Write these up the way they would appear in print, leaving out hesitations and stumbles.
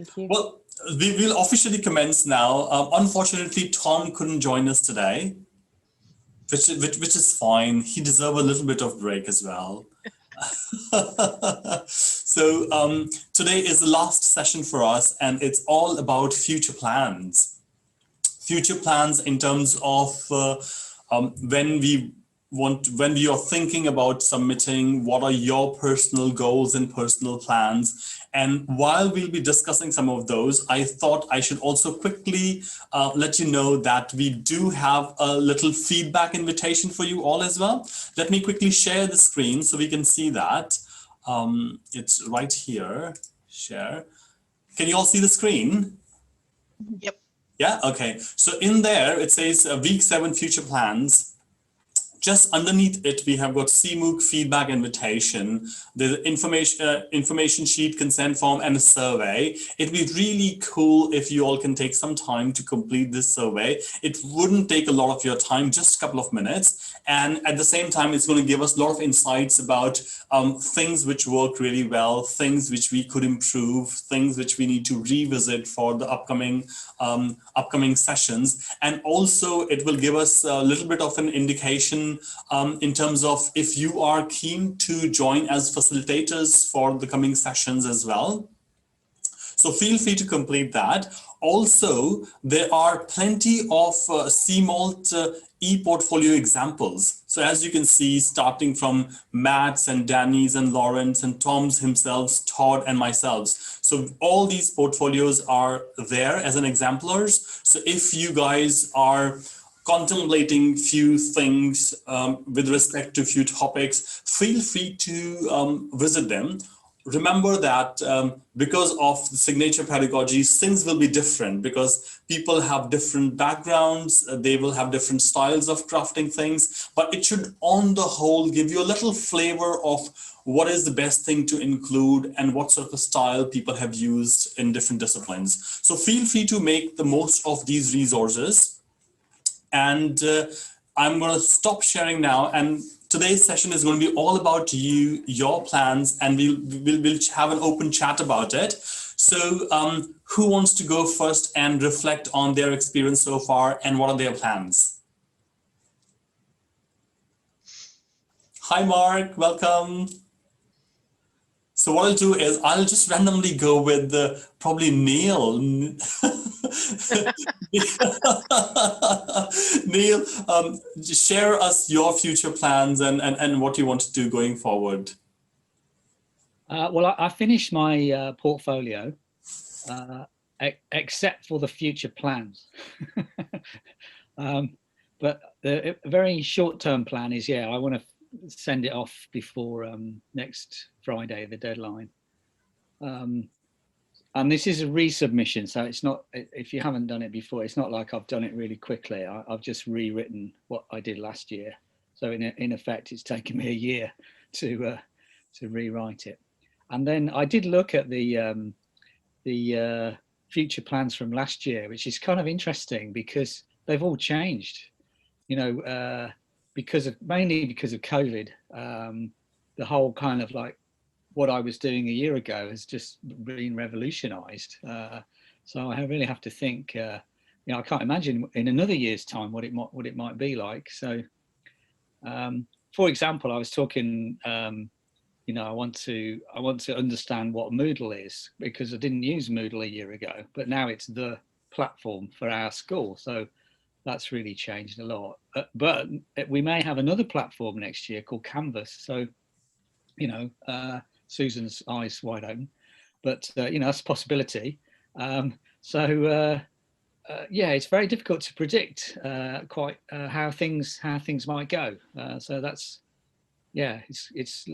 Thank you. Well, we will officially commence now. Unfortunately, Tom couldn't join us today, which is fine. He deserves a little bit of break as well. So today is the last session for us, and it's all about future plans. Future plans in terms of when we are thinking about submitting, what are your personal goals and personal plans? And while we'll be discussing some of those, I thought I should also quickly let you know that we do have a little feedback invitation for you all as well. Let me quickly share the screen so we can see that. It's right here, share. Can you all see the screen? Yep. Yeah, okay. So in there, it says week 7 future plans. Just underneath it, we have got CMOOC feedback invitation, the information sheet, consent form, and a survey. It'd be really cool if you all can take some time to complete this survey. It wouldn't take a lot of your time, just a couple of minutes. And at the same time, it's going to give us a lot of insights about things which work really well, things which we could improve, things which we need to revisit for the upcoming sessions. And also, it will give us a little bit of an indication in terms of if you are keen to join as facilitators for the coming sessions as well. So feel free to complete that. Also, there are plenty of CMALT e-portfolio examples. So as you can see, starting from Matt's and Danny's and Lawrence and Tom's himself, Todd and myself. So all these portfolios are there as an exemplars. So if you guys are contemplating few things with respect to few topics, feel free to visit them. Remember that because of the signature pedagogies, things will be different because people have different backgrounds, they will have different styles of crafting things, but it should on the whole give you a little flavor of what is the best thing to include and what sort of style people have used in different disciplines. So feel free to make the most of these resources. And I'm going to stop sharing now. And today's session is going to be all about you, your plans, and we'll have an open chat about it. So who wants to go first and reflect on their experience so far and what are their plans? Hi, Mark, welcome. So what I'll do is I'll just randomly go with probably Neil. Neil, just share us your future plans and what you want to do going forward. Well, I finished my portfolio, except for the future plans. But the very short-term plan is, I want to send it off before next Friday, the deadline. And this is a resubmission, so it's not, if you haven't done it before, it's not like I've done it really quickly. I've just rewritten what I did last year. So in effect, it's taken me a year to rewrite it. And then I did look at the future plans from last year, which is kind of interesting because they've all changed, you know, mainly because of COVID. The whole kind of like what I was doing a year ago has just been revolutionized. So I really have to think, you know, I can't imagine in another year's time what it might be like. So, for example, I was talking, you know, I want to understand what Moodle is because I didn't use Moodle a year ago, but now it's the platform for our school. So that's really changed a lot. But we may have another platform next year called Canvas. So, you know, Susan's eyes wide open, but you know, that's a possibility. Yeah, it's very difficult to predict quite how things might go. So that's, it's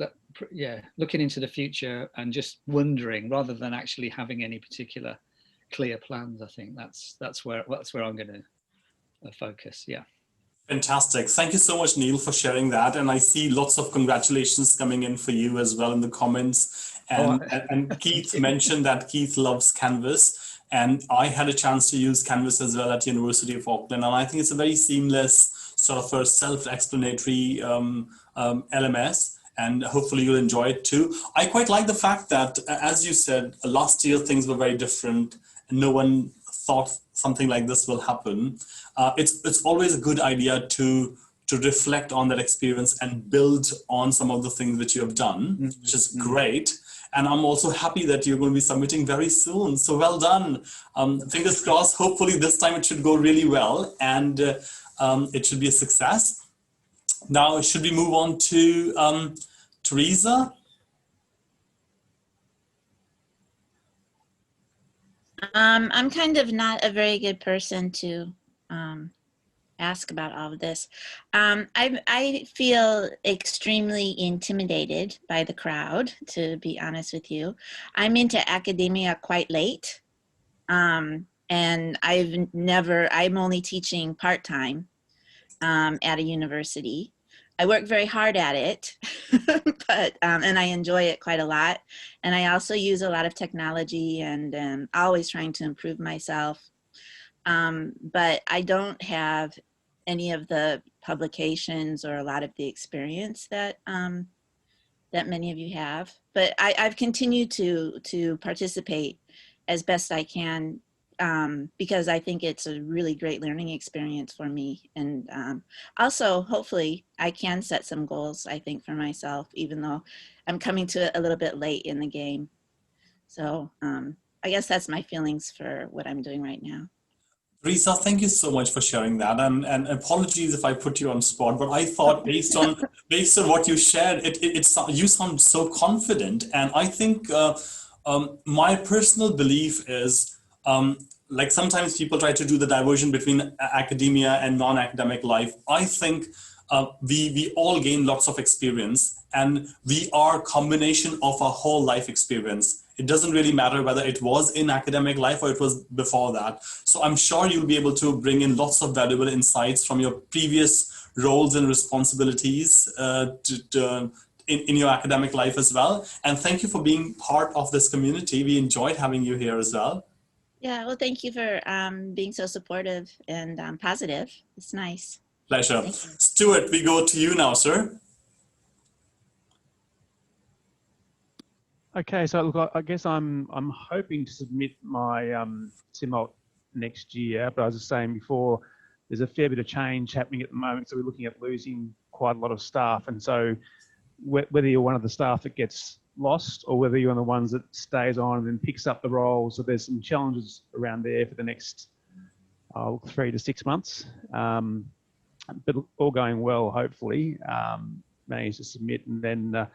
looking into the future and just wondering rather than actually having any particular clear plans. I think that's where I'm going to focus. Yeah. Fantastic. Thank you so much, Neil, for sharing that. And I see lots of congratulations coming in for you as well in the comments. And Keith mentioned that Keith loves Canvas. And I had a chance to use Canvas as well at University of Auckland. And I think it's a very seamless sort of a self-explanatory LMS. and hopefully you'll enjoy it too. I quite like the fact that, as you said, last year things were very different and no one thought something like this will happen. It's always a good idea to reflect on that experience and build on some of the things that you have done, which is great. And I'm also happy that you're going to be submitting very soon. So well done. Fingers crossed. Hopefully this time it should go really well and it should be a success. Now, should we move on to Teresa? I'm kind of not a very good person to ask about all of this. I feel extremely intimidated by the crowd, to be honest with you. I'm into academia quite late, and I'm only teaching part-time at a university. I work very hard at it, but and I enjoy it quite a lot. And I also use a lot of technology and always trying to improve myself. But I don't have any of the publications or a lot of the experience that that many of you have. But I've continued to participate as best I can because I think it's a really great learning experience for me. And also, hopefully, I can set some goals, I think, for myself, even though I'm coming to it a little bit late in the game. So I guess that's my feelings for what I'm doing right now. Teresa, thank you so much for sharing that, and apologies if I put you on spot, but I thought based on what you shared, you sound so confident, and I think my personal belief is like sometimes people try to do the diversion between academia and non-academic life. I think we all gain lots of experience, and we are a combination of our whole life experience. It doesn't really matter whether it was in academic life or it was before that. So I'm sure you'll be able to bring in lots of valuable insights from your previous roles and responsibilities in your academic life as well. And thank you for being part of this community. We enjoyed having you here as well. Yeah, well, thank you for being so supportive and positive. It's nice. Pleasure. Stuart, we go to you now, sir. Okay, so look, I guess I'm hoping to submit my SimOlt next year, but as I was saying before, there's a fair bit of change happening at the moment, so we're looking at losing quite a lot of staff, and so whether you're one of the staff that gets lost or whether you're one of the ones that stays on and then picks up the role, so there's some challenges around there for the next 3 to 6 months, but all going well, hopefully, managed to submit, and then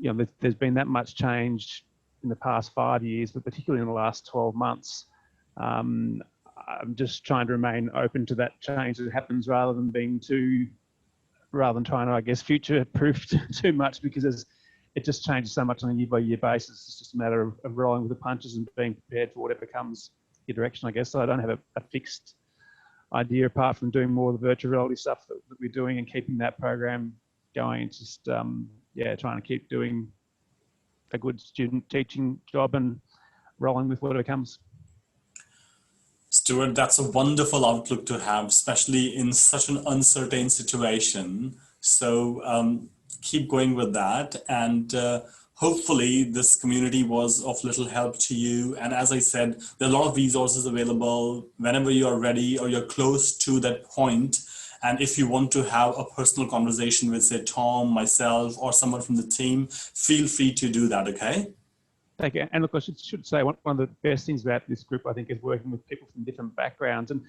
you know, there's been that much change in the past 5 years, but particularly in the last 12 months. I'm just trying to remain open to that change that happens rather than trying to, I guess, future-proof too much, because it just changes so much on a year-by-year basis. It's just a matter of rolling with the punches and being prepared for whatever comes your direction, I guess. So I don't have a fixed idea apart from doing more of the virtual reality stuff that we're doing and keeping that program going. It's just yeah, trying to keep doing a good student teaching job and rolling with whatever comes. Stuart, that's a wonderful outlook to have, especially in such an uncertain situation. So keep going with that. And hopefully this community was of little help to you. And as I said, there are a lot of resources available whenever you are ready or you're close to that point. And if you want to have a personal conversation with, say, Tom, myself, or someone from the team, feel free to do that, okay? Thank you. And look, I should say one of the best things about this group, I think, is working with people from different backgrounds. And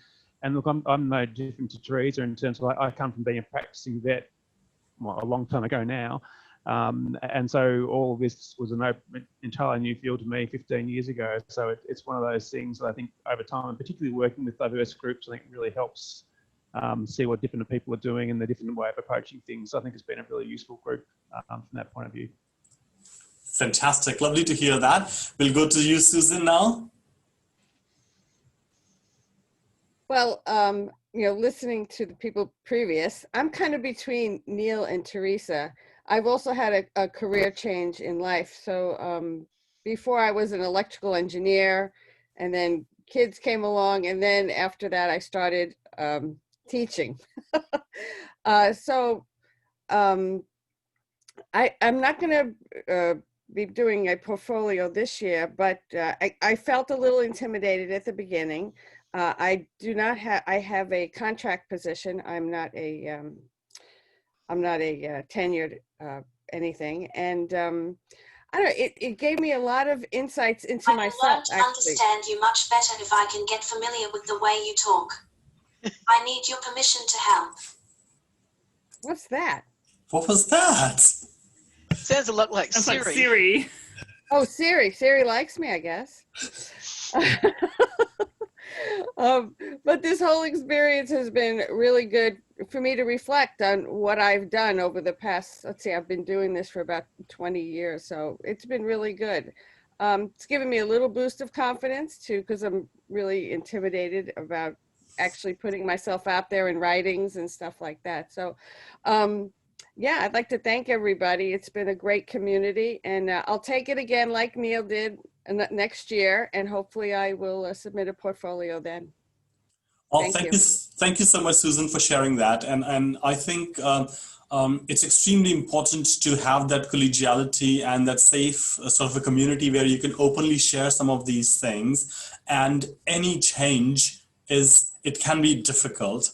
look, I'm no different to Teresa in terms of I come from being a practicing vet a long time ago now. And so all of this was an entirely new field to me 15 years ago. So it's one of those things that I think over time, and particularly working with diverse groups, I think really helps see what different people are doing and the different way of approaching things. So I think it's been a really useful group from that point of view. Fantastic. Lovely to hear that. We'll go to you, Susan, now. Well, you know, listening to the people previous, I'm kind of between Neil and Teresa. I've also had a career change in life. So before I was an electrical engineer, and then kids came along, and then after that I started teaching. I'm not going to be doing a portfolio this year, but I felt a little intimidated at the beginning. I do not have, I have a contract position. I'm not a tenured anything. And I don't know, it gave me a lot of insights into I will myself, learn to actually. understand you much better if I can get familiar with the way you talk. I need your permission to help. What's that? What was that? Sounds a lot like Sounds Siri. like Siri. Oh, Siri. Siri likes me, I guess. But this whole experience has been really good for me to reflect on what I've done over the past, let's see, I've been doing this for about 20 years. So it's been really good. It's given me a little boost of confidence too, because I'm really intimidated about actually putting myself out there in writings and stuff like that. So yeah, I'd like to thank everybody. It's been a great community, and I'll take it again like Neil did next year, and hopefully I will submit a portfolio then. Oh, thank you so much, Susan, for sharing that. And I think it's extremely important to have that collegiality and that safe sort of a community where you can openly share some of these things. And any change it can be difficult.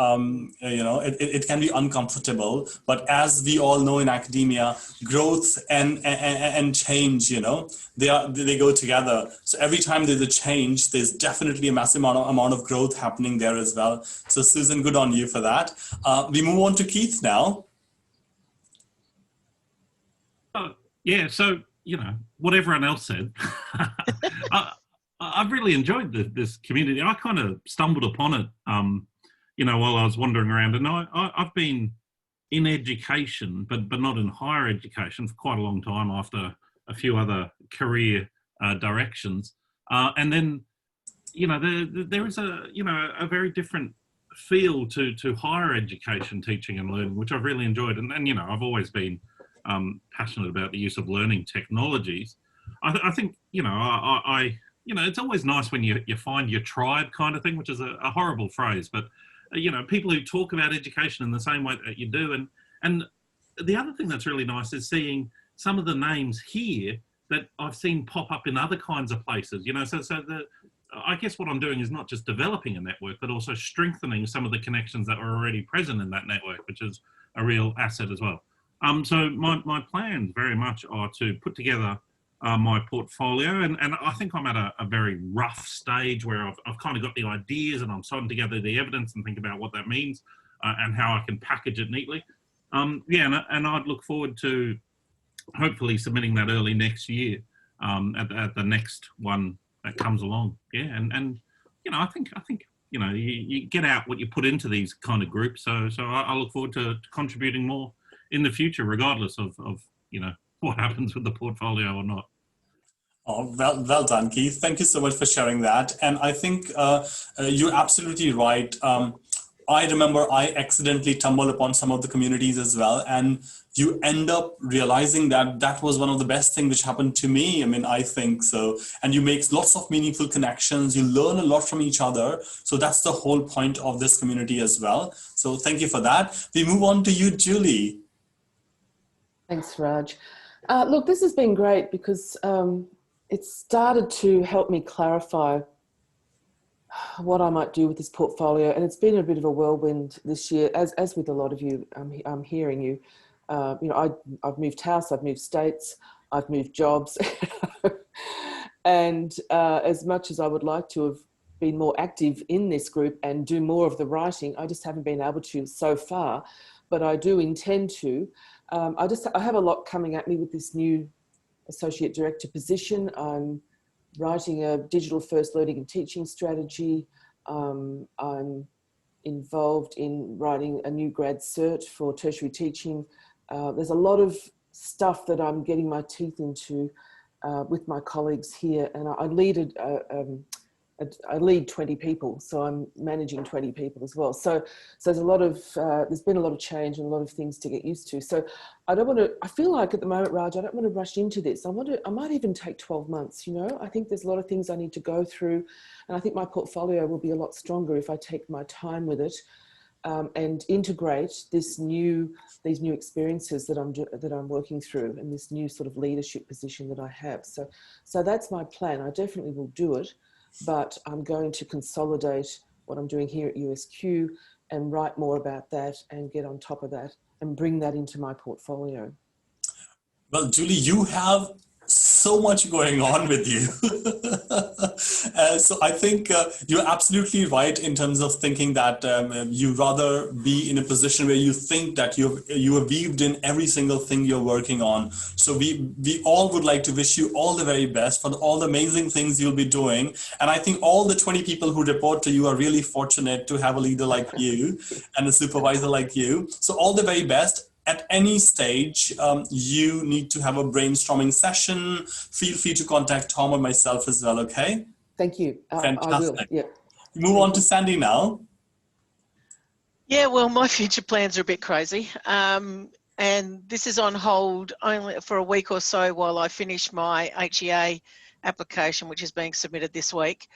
It can be uncomfortable, but as we all know in academia, growth and change, they go together. So every time there's a change, there's definitely a massive amount of growth happening there as well. So Susan, good on you for that. We move on to Keith now. Yeah, so, what everyone else said, I've really enjoyed this community. I kind of stumbled upon it, while I was wandering around. And I've been in education, but not in higher education for quite a long time after a few other career directions. And then, there is a very different feel to higher education teaching and learning, which I've really enjoyed. And I've always been passionate about the use of learning technologies. I think, it's always nice when you find your tribe kind of thing, which is a horrible phrase, but people who talk about education in the same way that you do. And the other thing that's really nice is seeing some of the names here that I've seen pop up in other kinds of places, I guess what I'm doing is not just developing a network, but also strengthening some of the connections that were already present in that network, which is a real asset as well. So my plans very much are to put together my portfolio, and I think I'm at a very rough stage where I've kind of got the ideas and I'm starting to gather the evidence and think about what that means and how I can package it neatly. And I'd look forward to hopefully submitting that early next year at the next one that comes along. Yeah, and I think you get out what you put into these kind of groups. So I look forward to contributing more in the future, regardless of what happens with the portfolio or not. Oh, well done, Keith. Thank you so much for sharing that. And I think you're absolutely right. I remember I accidentally stumbled upon some of the communities as well. And you end up realizing that was one of the best things which happened to me. I mean, I think so. And you make lots of meaningful connections. You learn a lot from each other. So that's the whole point of this community as well. So thank you for that. We move on to you, Julie. Thanks, Raj. Look, this has been great because it started to help me clarify what I might do with this portfolio, and it's been a bit of a whirlwind this year, as with a lot of you. I'm hearing you. I've moved house, I've moved states, I've moved jobs, and as much as I would like to have been more active in this group and do more of the writing, I just haven't been able to so far. But I do intend to. I have a lot coming at me with this new associate director position. I'm writing a digital first learning and teaching strategy. I'm involved in writing a new grad cert for tertiary teaching. There's a lot of stuff that I'm getting my teeth into with my colleagues here, and I lead 20 people, so I'm managing 20 people as well. So there's there's been a lot of change and a lot of things to get used to. So I feel like at the moment, Raj, I don't want to rush into this. I might even take 12 months, I think there's a lot of things I need to go through. And I think my portfolio will be a lot stronger if I take my time with it. and integrate these new experiences that I'm working through, and this new sort of leadership position that I have. So that's my plan. I definitely will do it, but I'm going to consolidate what I'm doing here at USQ and write more about that and get on top of that and bring that into my portfolio. Well, Julie, you have so much going on with you. So I think you're absolutely right in terms of thinking that you rather be in a position where you think that you are weaved in every single thing you're working on. So we all would like to wish you all the very best for all the amazing things you'll be doing. And I think all the 20 people who report to you are really fortunate to have a leader like you and a supervisor like you. So all the very best. At any stage, you need to have a brainstorming session. Feel free to contact Tom or myself as well, okay? Thank you. Fantastic. I will, yeah. Move on to Sandy now. Yeah, well, my future plans are a bit crazy. And this is on hold only for a week or so while I finish my HEA application, which is being submitted this week.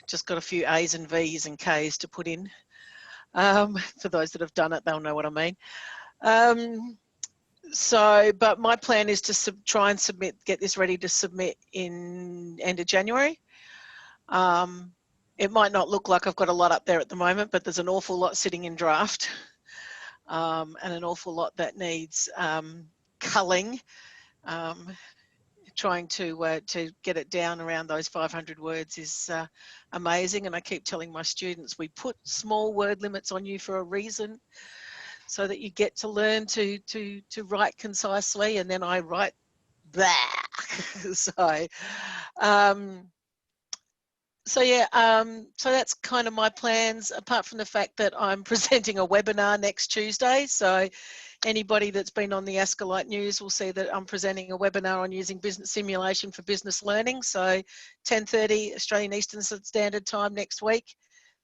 Just got a few A's and V's and K's to put in. For those that have done it, they'll know what I mean. But my plan is to try and get this ready to submit in end of January. It might not look like I've got a lot up there at the moment, but there's an awful lot sitting in draft, and an awful lot that needs culling. Trying to get it down around those 500 words is amazing, and I keep telling my students we put small word limits on you for a reason, so that you get to learn to write concisely, and then I write that. So that's kind of my plans, apart from the fact that I'm presenting a webinar next Tuesday. So anybody that's been on the Escalite News will see that I'm presenting a webinar on using business simulation for business learning. So 10:30 Australian Eastern Standard Time next week.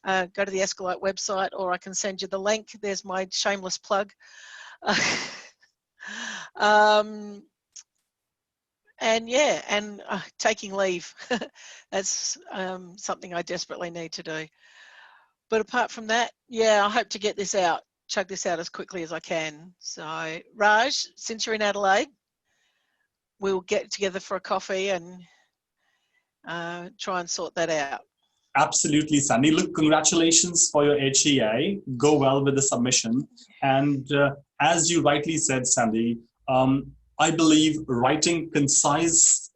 Go to the Escalite website, or I can send you the link. There's my shameless plug. And taking leave. That's something I desperately need to do. But apart from that, yeah, I hope to get this out, chug this out as quickly as I can. So Raj, since you're in Adelaide, we'll get together for a coffee and try and sort that out. Absolutely, Sandy. Look, congratulations for your HEA. Go well with the submission. And as you rightly said, Sandy, I believe writing concise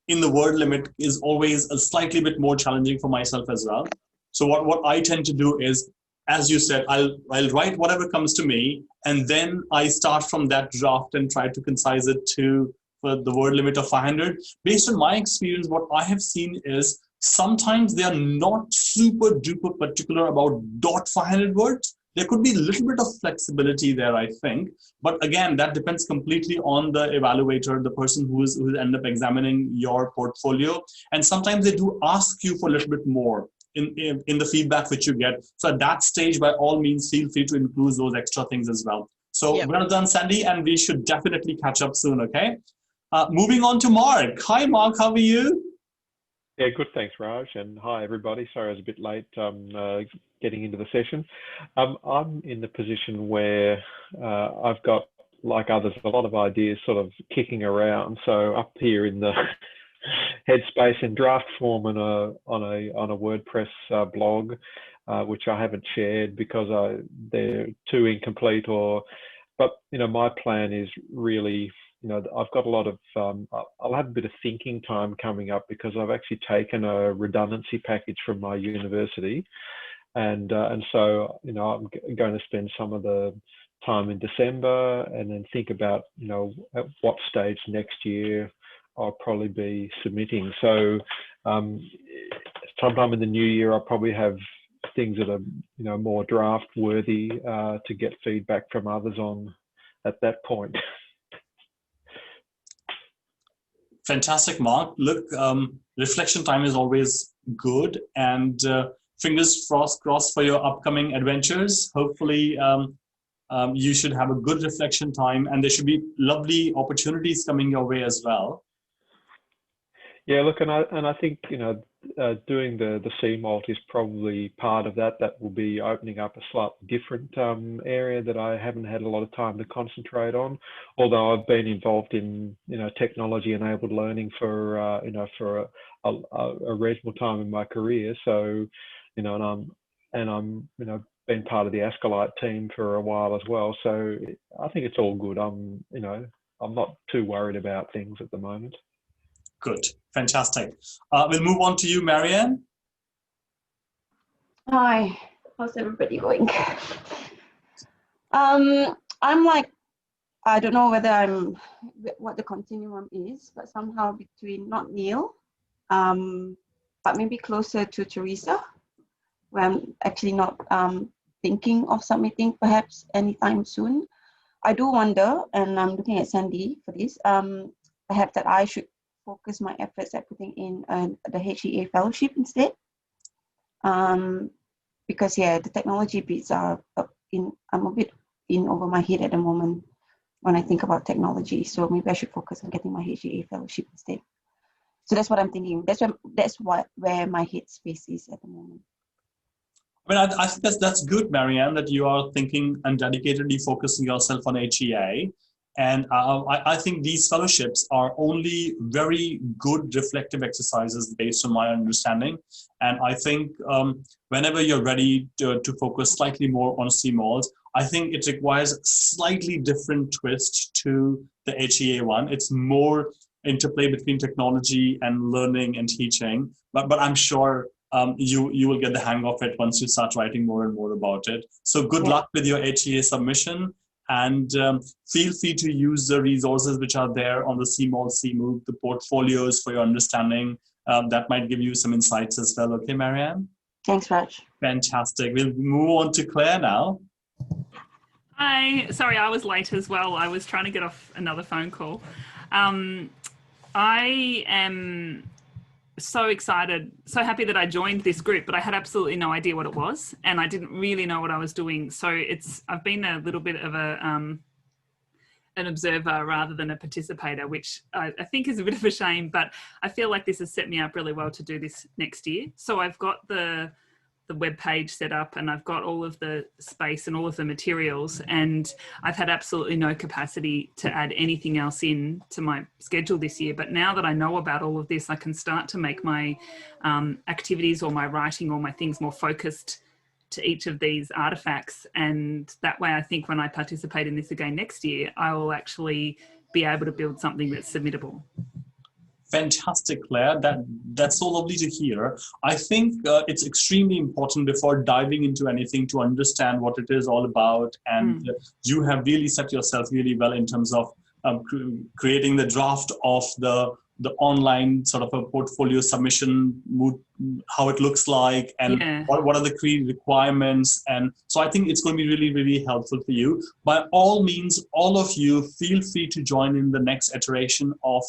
in the word limit is always a slightly bit more challenging for myself as well. So what I tend to do is, as you said, I'll write whatever comes to me, and then I start from that draft and try to concise it to the word limit of 500. Based on my experience, what I have seen is sometimes they are not super duper particular about 500 words. There could be a little bit of flexibility there, I think. But again, that depends completely on the evaluator, the person who will end up examining your portfolio. And sometimes they do ask you for a little bit more in the feedback which you get. So at that stage, by all means, feel free to include those extra things as well. So Yep. Well done, Sandy, and we should definitely catch up soon, okay? Moving on to Mark. Hi, Mark, how are you? Yeah, good. Thanks, Raj. And hi, everybody. Sorry I was a bit late getting into the session. I'm in the position where I've got, like others, a lot of ideas sort of kicking around. So up here in the headspace in draft form on a WordPress blog, which I haven't shared because they're too incomplete. But my plan is really, I've got a lot of, I'll have a bit of thinking time coming up because I've actually taken a redundancy package from my university. And so, I'm going to spend some of the time in December and then think about, at what stage next year I'll probably be submitting. So sometime in the new year, I'll probably have things that are, more draft worthy to get feedback from others on at that point. Fantastic, Mark. Look, reflection time is always good, and fingers crossed for your upcoming adventures. Hopefully, you should have a good reflection time, and there should be lovely opportunities coming your way as well. Yeah, look, and I think, you know, doing the CMALT is probably part of that. That will be opening up a slightly different area that I haven't had a lot of time to concentrate on. Although I've been involved in, you know, technology-enabled learning for you know, for a reasonable time in my career. So, you know, and I'm you know, been part of the Ascolite team for a while as well. So I think it's all good. You know, I'm not too worried about things at the moment. Good, fantastic. We'll move on to you, Marianne. Hi, how's everybody going? I'm like, I don't know whether what the continuum is, but somehow between not Neil, but maybe closer to Teresa, where I'm actually not thinking of submitting perhaps anytime soon. I do wonder, and I'm looking at Sandy for this, perhaps that I should focus my efforts at putting in the HEA fellowship instead. Because yeah, the technology bits are I'm a bit in over my head at the moment when I think about technology. So maybe I should focus on getting my HEA fellowship instead. So that's what I'm thinking. That's where my headspace is at the moment. I mean, I think that's good, Marianne, that you are thinking and dedicatedly focusing yourself on HEA. And I think these fellowships are only very good reflective exercises based on my understanding. And I think whenever you're ready to focus slightly more on CMALs, I think it requires a slightly different twist to the HEA one. It's more interplay between technology and learning and teaching. But I'm sure you will get the hang of it once you start writing more and more about it. So good luck with your HEA submission. And feel free to use the resources which are there on the CMALT, CMOOC, the portfolios for your understanding. That might give you some insights as well. Okay, Marianne? Thanks, Raj. Fantastic. We'll move on to Claire now. Hi. Sorry, I was late as well. I was trying to get off another phone call. I am so excited, so happy that I joined this group, but I had absolutely no idea what it was, and I didn't really know what I was doing. So I've been a little bit of an observer rather than a participator, which I think is a bit of a shame, but I feel like this has set me up really well to do this next year. So I've got the web page set up, and I've got all of the space and all of the materials, and I've had absolutely no capacity to add anything else in to my schedule this year. But now that I know about all of this, I can start to make my activities or my writing or my things more focused to each of these artifacts. And that way, I think when I participate in this again next year, I will actually be able to build something that's submittable. Fantastic, Claire. That's so lovely to hear. I think it's extremely important before diving into anything to understand what it is all about. And you have really set yourself really well in terms of creating the draft of the online sort of a portfolio submission, how it looks like, and what are the key requirements. And so I think it's going to be really, really helpful for you. By all means, all of you feel free to join in the next iteration of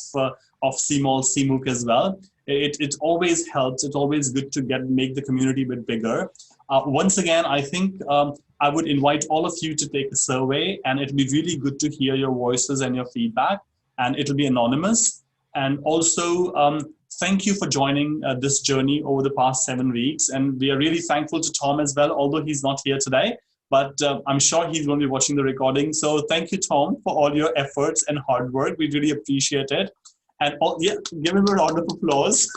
CMALT, CMOOC as well. It always helps. It's always good to make the community a bit bigger. Once again, I think I would invite all of you to take a survey, and it'll be really good to hear your voices and your feedback, and it'll be anonymous. And also, thank you for joining this journey over the past 7 weeks. And we are really thankful to Tom as well, although he's not here today, but I'm sure he's going to be watching the recording. So thank you, Tom, for all your efforts and hard work. We really appreciate it. And give him a round of applause.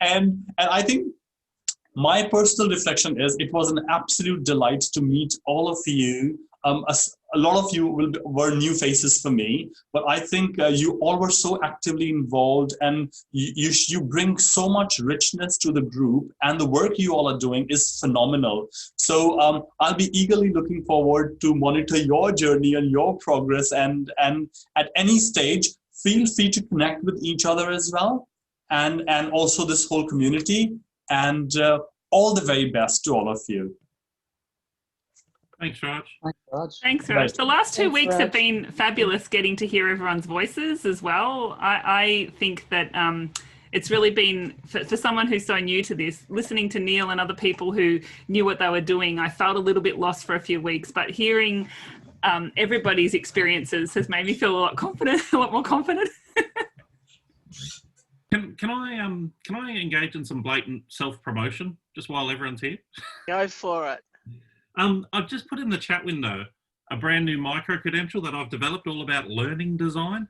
and I think my personal reflection is it was an absolute delight to meet all of you. A lot of you were new faces for me, but I think you all were so actively involved, and you bring so much richness to the group, and the work you all are doing is phenomenal. So I'll be eagerly looking forward to monitor your journey and your progress, and at any stage, feel free to connect with each other as well, and also this whole community, and all the very best to all of you. Thanks, Raj. Thanks, Raj. Thanks, Raj. The last 2 weeks have been fabulous, getting to hear everyone's voices as well. I think that it's really been, for someone who's so new to this, listening to Neil and other people who knew what they were doing, I felt a little bit lost for a few weeks, but hearing everybody's experiences has made me feel a lot more confident. Can I engage in some blatant self-promotion just while everyone's here? Go for it. I've just put in the chat window a brand new micro-credential that I've developed all about learning design.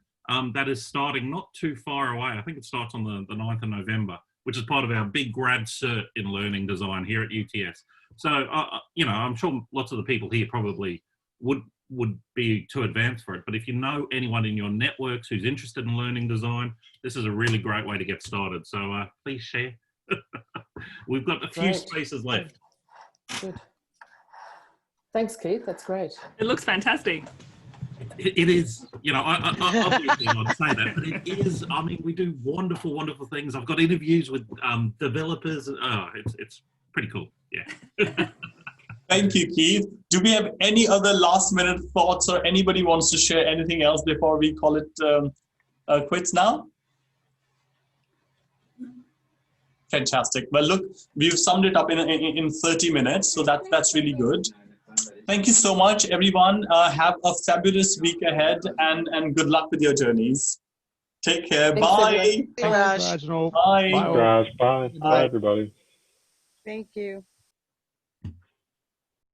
That is starting not too far away. I think it starts on the 9th of November, which is part of our big grad cert in learning design here at UTS. So, you know, I'm sure lots of the people here probably would be too advanced for it. But if you know anyone in your networks who's interested in learning design, this is a really great way to get started. So please share. We've got a few spaces left. Good. Thanks, Keith. That's great. It looks fantastic. It is, you know, I obviously I'd say that, but it is. I mean, we do wonderful, wonderful things. I've got interviews with developers. Oh, it's pretty cool. Yeah. Thank you, Keith. Do we have any other last minute thoughts, or anybody wants to share anything else before we call it quits now? Fantastic. Well, look, we've summed it up in 30 minutes, so that's really good. Thank you so much, everyone. Have a fabulous week ahead, and good luck with your journeys. Take care. Thanks, Bye. Hey, Raj. Reginald. Bye. Bye all. Raj, bye. Bye, everybody. Thank you.